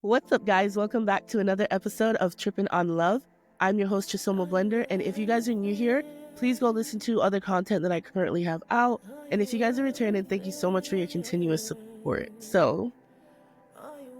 What's up, guys? Welcome back to another episode of Trippin' on Love. I'm your host, Chisoma Blender, and if you guys are new here, please go listen to other content that I currently have out. And if you guys are returning, thank you so much for your continuous support. So,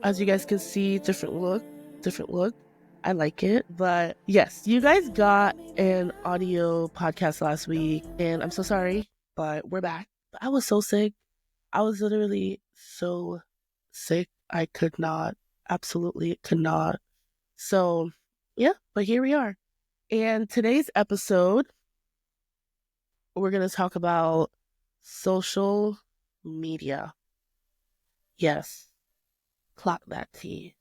as you guys can see, different look. I like it. But yes, you guys got an audio podcast last week, and I'm so sorry, but we're back. I was so sick. I was literally so sick. I could not, absolutely could not. So, yeah, but here we are. And today's episode, we're going to talk about social media. Yes, clock that T.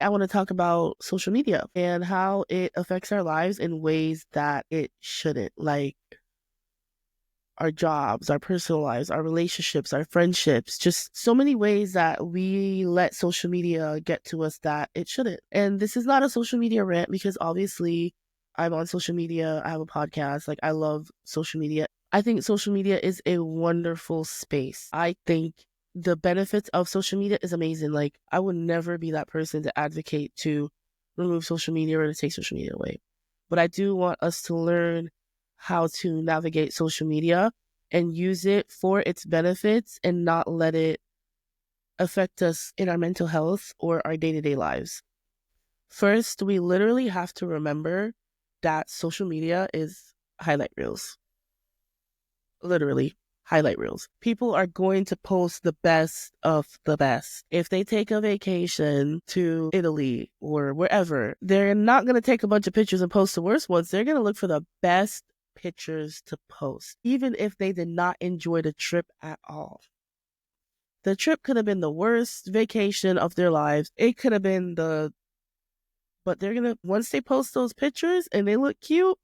I want to talk about social media and how it affects our lives in ways that it shouldn't, like our jobs, our personal lives, our relationships, our friendships, just so many ways that we let social media get to us that it shouldn't. And this is not a social media rant because obviously I'm on social media. I have a podcast. Like, I love social media. I think social media is a wonderful space. I think the benefits of social media is amazing. Like, I would never be that person to advocate to remove social media or to take social media away. But I do want us to learn how to navigate social media and use it for its benefits and not let it affect us in our mental health or our day-to-day lives. First, we literally have to remember that social media is highlight reels. Literally, highlight reels. People are going to post the best of the best. If they take a vacation to Italy or wherever, they're not going to take a bunch of pictures and post the worst ones. They're going to look for the best pictures to post, even if they did not enjoy the trip at all. The trip could have been the worst vacation of their lives. It could have been but they're going to, once they post those pictures and they look cute,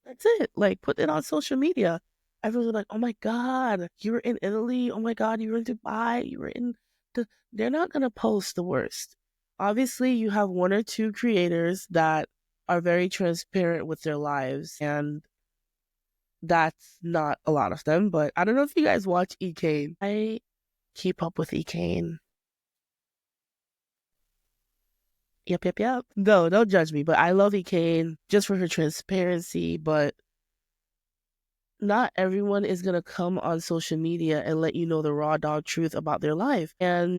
that's it. Like, put it on social media. Everyone's like, oh my God, you were in Italy. Oh my God, you were in Dubai. You were in they're not going to post the worst. Obviously, you have one or two creators that are very transparent with their lives, and that's not a lot of them. But I don't know if you guys watch eKane. I keep up with eKane. Yep. No, don't judge me, but I love eKane just for her transparency. But not everyone is going to come on social media and let you know the raw dog truth about their life. And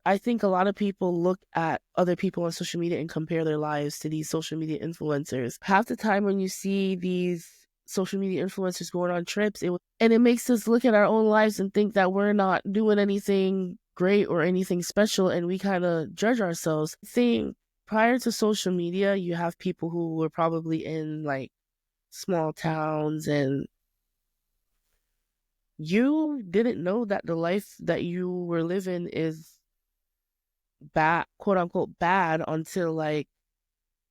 I think a lot of people look at other people on social media and compare their lives to these social media influencers. Half the time when you see these social media influencers going on trips, it makes us look at our own lives and think that we're not doing anything great or anything special, and we kind of judge ourselves. Seeing prior to social media, you have people who were probably in like small towns, and you didn't know that the life that you were living is bad, quote unquote bad, until like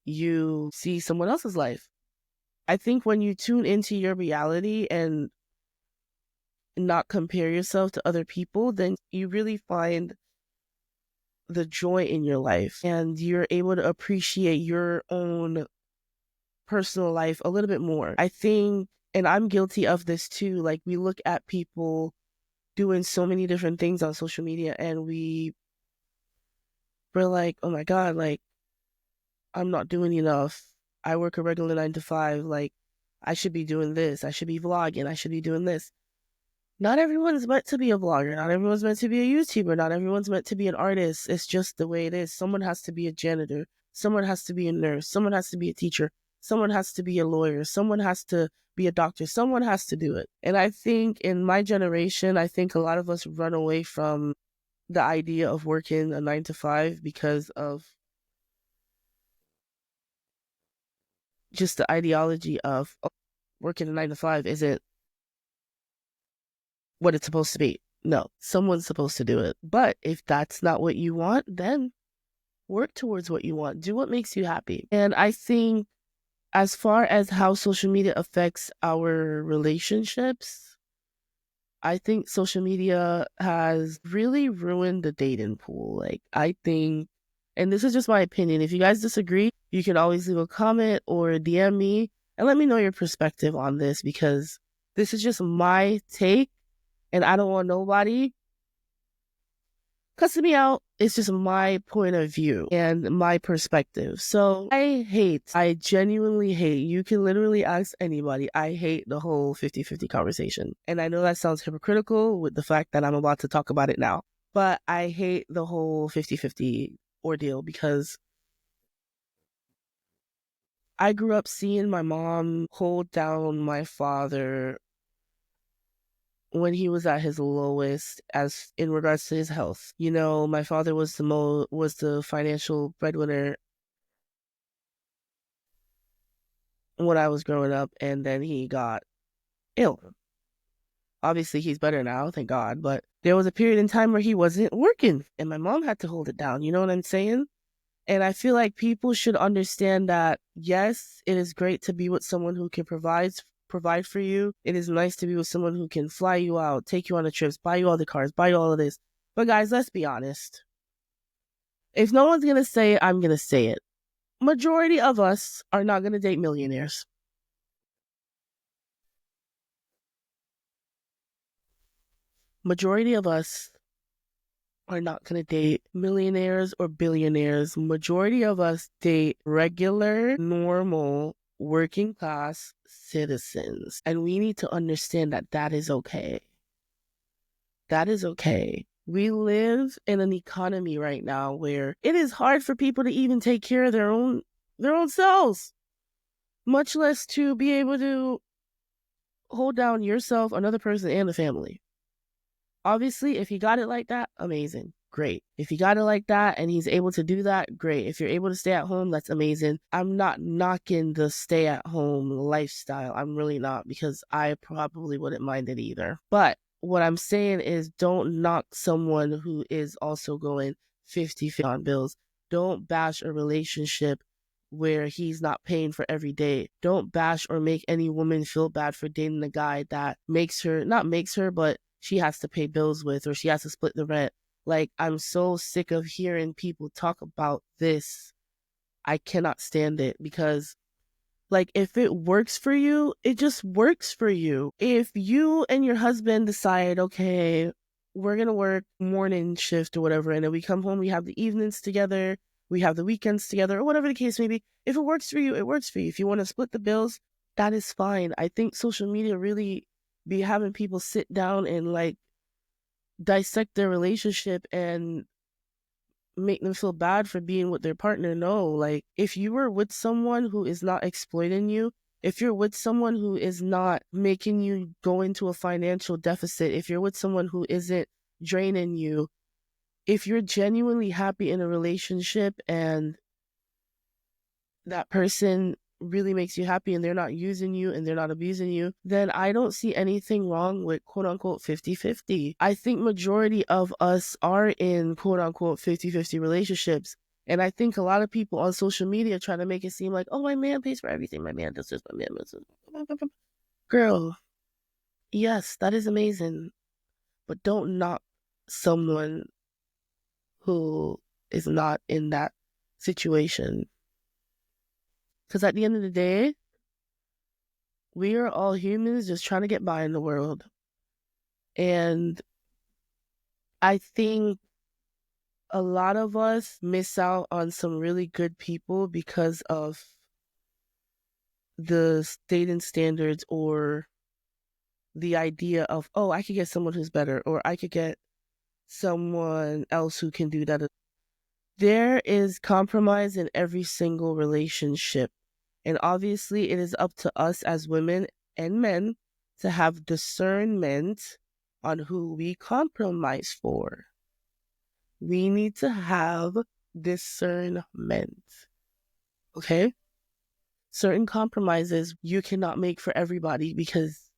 you see someone else's life. I think when you tune into your reality and not compare yourself to other people, then you really find the joy in your life and you're able to appreciate your own personal life a little bit more. I think, and I'm guilty of this too, like we look at people doing so many different things on social media and we're like, oh my God, like I'm not doing enough. I work a regular 9 to 5. Like, I should be doing this. I should be vlogging. I should be doing this. Not everyone's meant to be a vlogger. Not everyone's meant to be a YouTuber. Not everyone's meant to be an artist. It's just the way it is. Someone has to be a janitor. Someone has to be a nurse. Someone has to be a teacher. Someone has to be a lawyer. Someone has to be a doctor. Someone has to do it. And I think in my generation, I think a lot of us run away from the idea of working a 9 to 5 because of just the ideology of working a 9 to 5 isn't what it's supposed to be. No, someone's supposed to do it. But if that's not what you want, then work towards what you want. Do what makes you happy. And I think as far as how social media affects our relationships, I think social media has really ruined the dating pool. Like, I think, and this is just my opinion, if you guys disagree, you can always leave a comment or DM me and let me know your perspective on this, because this is just my take And I don't want nobody cussing me out. It's just my point of view and my perspective. So I genuinely hate, you can literally ask anybody, I hate the whole 50-50 conversation. And I know that sounds hypocritical with the fact that I'm about to talk about it now, but I hate the whole 50-50 ordeal because I grew up seeing my mom hold down my father when he was at his lowest as in regards to his health. You know, my father was the financial breadwinner when I was growing up, and then he got ill. Obviously he's better now, thank God, but there was a period in time where he wasn't working and my mom had to hold it down. You know what I'm saying? And I feel like people should understand that yes, it is great to be with someone who can provide for you. It is nice to be with someone who can fly you out, take you on the trips, buy you all the cars, buy you all of this. But guys, let's be honest. If no one's gonna say it, I'm gonna say it. Majority of us are not gonna date millionaires. Majority of us are not gonna date millionaires or billionaires. Majority of us date regular, normal, working class citizens. And we need to understand that that is okay. That is okay. We live in an economy right now where it is hard for people to even take care of their own selves, much less to be able to hold down yourself, another person, and the family. Obviously, if you got it like that, amazing. Great. If you got it like that and he's able to do that, great. If you're able to stay at home, that's amazing. I'm not knocking the stay at home lifestyle. I'm really not, because I probably wouldn't mind it either. But what I'm saying is don't knock someone who is also going 50-50 on bills. Don't bash a relationship where he's not paying for every day. Don't bash or make any woman feel bad for dating a guy that not makes her, but she has to pay bills with, or she has to split the rent. Like, I'm so sick of hearing people talk about this. I cannot stand it because, like, if it works for you, it just works for you. If you and your husband decide, okay, we're going to work morning shift or whatever, and then we come home, we have the evenings together, we have the weekends together, or whatever the case may be. If it works for you, it works for you. If you want to split the bills, that is fine. I think social media really be having people sit down and like dissect their relationship and make them feel bad for being with their partner. No, like, if you were with someone who is not exploiting you, if you're with someone who is not making you go into a financial deficit, if you're with someone who isn't draining you, if you're genuinely happy in a relationship and that person really makes you happy and they're not using you and they're not abusing you, then I don't see anything wrong with quote unquote 50-50. I think majority of us are in quote unquote 50-50 relationships. And I think a lot of people on social media try to make it seem like, oh, my man pays for everything. My man does this, my man does this. Girl, yes, that is amazing. But don't knock someone who is not in that situation. Because at the end of the day, we are all humans just trying to get by in the world. And I think a lot of us miss out on some really good people because of the dating standards or the idea of, oh, I could get someone who's better, or I could get someone else who can do that. There is compromise in every single relationship. And obviously, it is up to us as women and men to have discernment on who we compromise for. We need to have discernment. Okay? Certain compromises you cannot make for everybody, because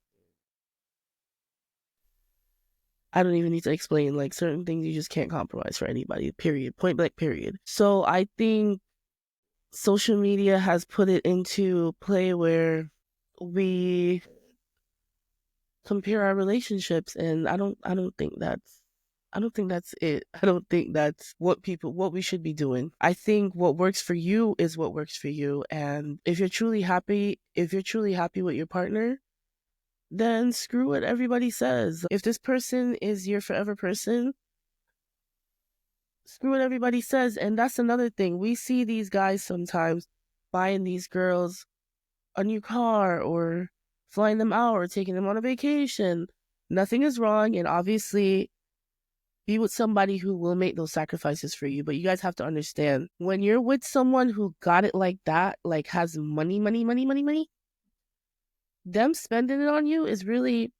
I don't even need to explain, like, certain things you just can't compromise for anybody, period. Point blank, period. So I think social media has put it into play where we compare our relationships, and I don't think that's it. I don't think that's what we should be doing. I think what works for you is what works for you, and if you're truly happy with your partner, then screw what everybody says. If this person is your forever person, screw what everybody says. And that's another thing. We see these guys sometimes buying these girls a new car or flying them out or taking them on a vacation. Nothing is wrong. And obviously, be with somebody who will make those sacrifices for you. But you guys have to understand, when you're with someone who got it like that, like has money, them spending it on you is really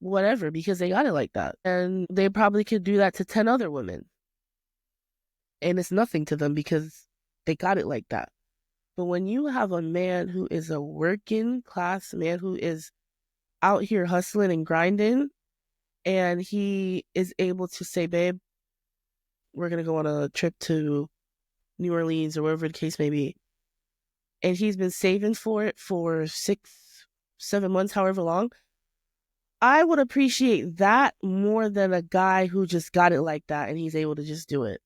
whatever because they got it like that. And they probably could do that to 10 other women. And it's nothing to them because they got it like that. But when you have a man who is a working class man who is out here hustling and grinding, and he is able to say, babe, we're going to go on a trip to New Orleans or wherever the case may be. And he's been saving for it for 6-7 months, however long. I would appreciate that more than a guy who just got it like that and he's able to just do it.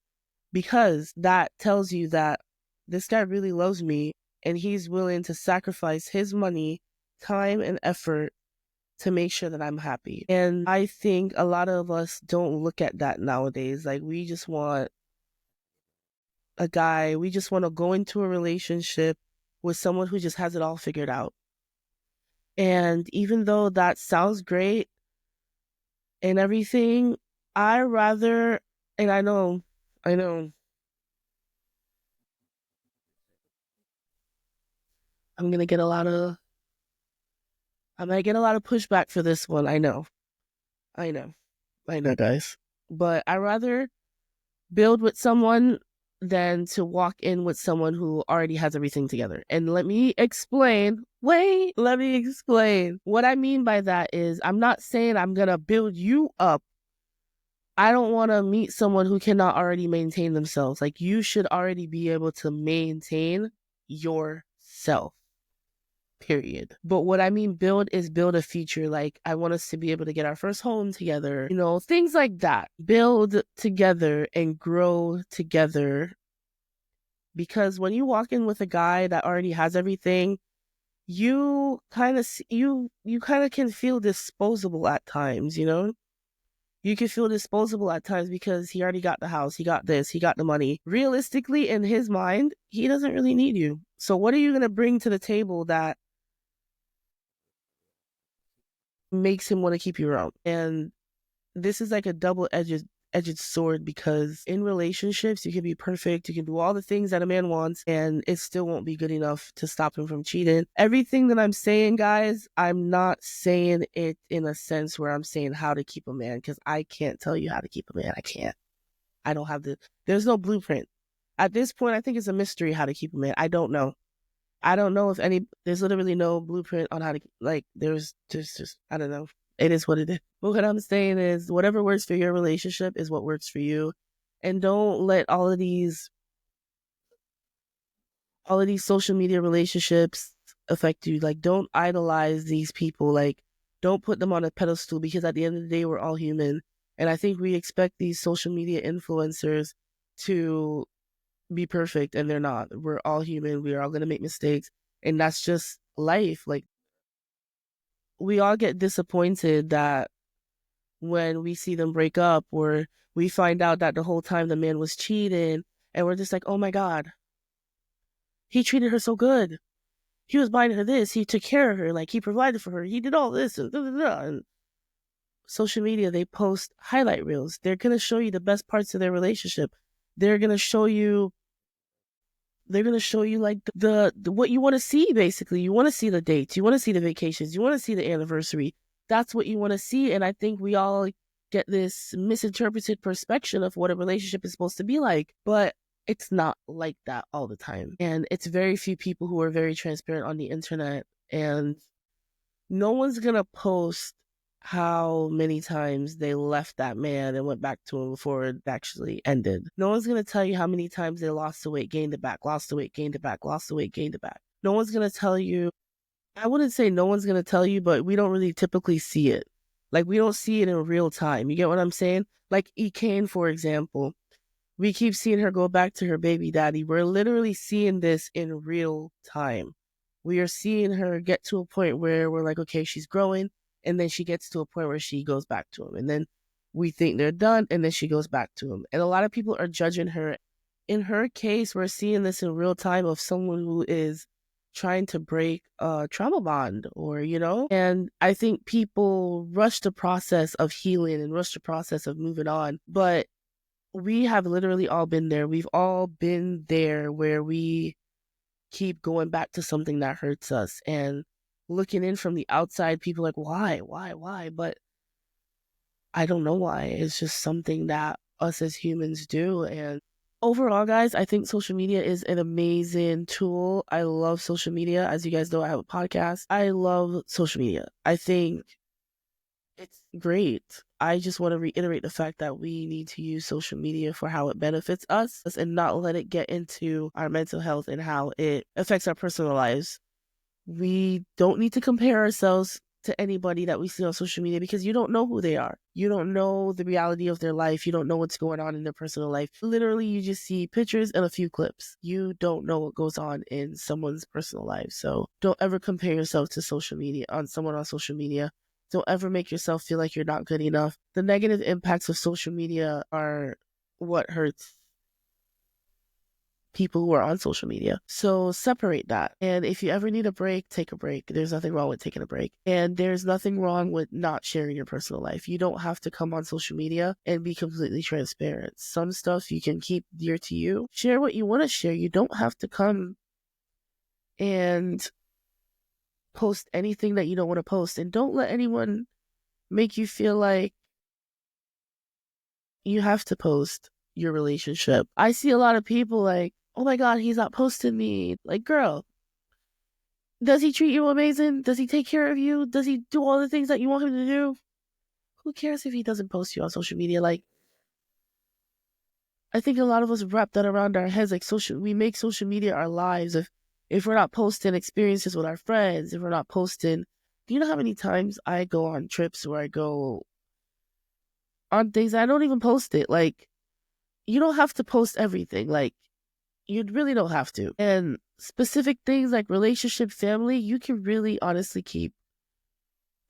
Because that tells you that this guy really loves me and he's willing to sacrifice his money, time, and effort to make sure that I'm happy. And I think a lot of us don't look at that nowadays. Like, we just want we just want to go into a relationship with someone who just has it all figured out. And even though that sounds great and everything, I rather, and I know, I'm gonna get a lot of, I might get a lot of pushback for this one. I know, guys. But I rather build with someone than to walk in with someone who already has everything together. And let me explain. Let me explain. What I mean by that is, I'm not saying I'm gonna build you up. I don't want to meet someone who cannot already maintain themselves. Like, you should already be able to maintain yourself. Period. But what I mean build is build a future. Like, I want us to be able to get our first home together, things like that. Build together and grow together. Because when you walk in with a guy that already has everything, you kind of can feel disposable at times, You can feel disposable at times because he already got the house, he got this, he got the money. Realistically, in his mind, he doesn't really need you. So what are you going to bring to the table that makes him want to keep you around? And this is like a double-edged sword, because in relationships, you can be perfect, you can do all the things that a man wants, and it still won't be good enough to stop him from cheating. Everything that I'm saying, guys, I'm not saying it in a sense where I'm saying how to keep a man, because I can't tell you how to keep a man. I can't. I don't have there's no blueprint. At this point, I think it's a mystery how to keep a man. I don't know. I don't know if there's literally no blueprint on how to, like, there's just, I don't know. It is what it is. But what I'm saying is, whatever works for your relationship is what works for you. And don't let all of these social media relationships affect you. Like, don't idolize these people. Like, don't put them on a pedestal, because at the end of the day, we're all human. And I think we expect these social media influencers to be perfect, and they're not. We're all human. We are all going to make mistakes. And that's just life. Like, we all get disappointed that when we see them break up, or we find out that the whole time the man was cheating, and we're just like, oh my God, he treated her so good. He was buying her this. He took care of her. Like, he provided for her. He did all this. And, and social media, they post highlight reels. They're going to show you the best parts of their relationship. They're going to show you like the what you want to see. Basically, you want to see the dates, you want to see the vacations, you want to see the anniversary. That's what you want to see. And I think we all get this misinterpreted perspective of what a relationship is supposed to be like, but it's not like that all the time. And it's very few people who are very transparent on the internet, and no one's gonna post how many times they left that man and went back to him before it actually ended. No one's going to tell you how many times they lost the weight, gained it back, lost the weight, gained it back, lost the weight, gained it back. No one's going to tell you. I wouldn't say no one's going to tell you, but we don't really typically see it. Like, we don't see it in real time. You get what I'm saying? Like, Ekane, for example. We keep seeing her go back to her baby daddy. We're literally seeing this in real time. We are seeing her get to a point where we're like, okay, she's growing. And then she gets to a point where she goes back to him. And then we think they're done, and then she goes back to him. And a lot of people are judging her. In her case, we're seeing this in real time of someone who is trying to break a trauma bond, or, and I think people rush the process of healing and rush the process of moving on. But we have literally all been there. We've all been there where we keep going back to something that hurts us, and looking in from the outside, people are like, why? But I don't know why. It's just something that us as humans do. And overall, guys, I think social media is an amazing tool. I love social media. As you guys know, I have a podcast. I love social media. I think it's great. I just want to reiterate the fact that we need to use social media for how it benefits us and not let it get into our mental health and how it affects our personal lives. We don't need to compare ourselves to anybody that we see on social media, because you don't know who they are. You don't know the reality of their life. You don't know what's going on in their personal life. Literally, you just see pictures and a few clips. You don't know what goes on in someone's personal life. So don't ever compare yourself to someone on social media. Don't ever make yourself feel like you're not good enough. The negative impacts of social media are what hurts people who are on social media. So separate that. And if you ever need a break, take a break. There's nothing wrong with taking a break. And there's nothing wrong with not sharing your personal life. You don't have to come on social media and be completely transparent. Some stuff you can keep dear to you. Share what you want to share. You don't have to come and post anything that you don't want to post. And don't let anyone make you feel like you have to post your relationship. I see a lot of people like, oh my God, he's not posting me. Like, girl, does he treat you amazing? Does he take care of you? Does he do all the things that you want him to do? Who cares if he doesn't post you on social media? Like, I think a lot of us wrap that around our heads. Like, we make social media our lives. If we're not posting experiences with our friends, if we're not posting, do you know how many times I go on trips where I go on things I don't even post it? Like, you don't have to post everything. Like, you really don't have to. And specific things like relationship, family, you can really honestly keep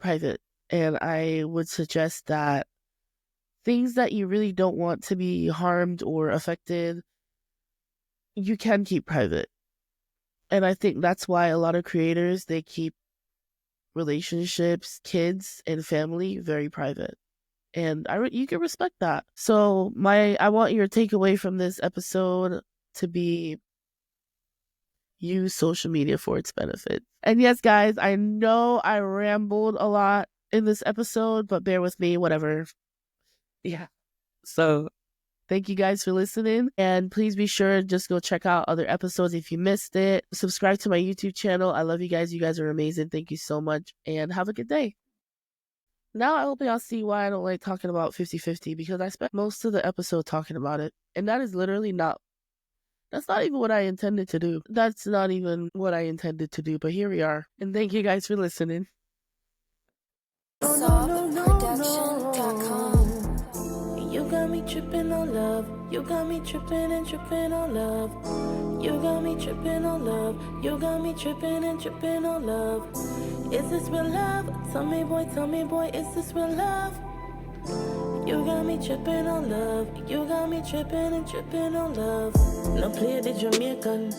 private. And I would suggest that things that you really don't want to be harmed or affected, you can keep private. And I think that's why a lot of creators, they keep relationships, kids, and family very private. And you can respect that. So I want your takeaway from this episode to be, use social media for its benefit. And yes, guys, I know I rambled a lot in this episode, but bear with me, whatever. Yeah. So thank you guys for listening. And please be sure to just go check out other episodes if you missed it. Subscribe to my YouTube channel. I love you guys. You guys are amazing. Thank you so much. And have a good day. Now I hope y'all see why I don't like talking about 50-50, because I spent most of the episode talking about it. And that is literally that's not even what I intended to do. That's not even what I intended to do, but here we are. And thank you guys for listening. You got me tripping on love. You got me tripping and tripping on love. You got me tripping on love. You got me tripping and tripping on love. Is this real love? Tell me boy, is this real love? You got me tripping on love. You got me tripping and tripping on love. Now play the Jamaican.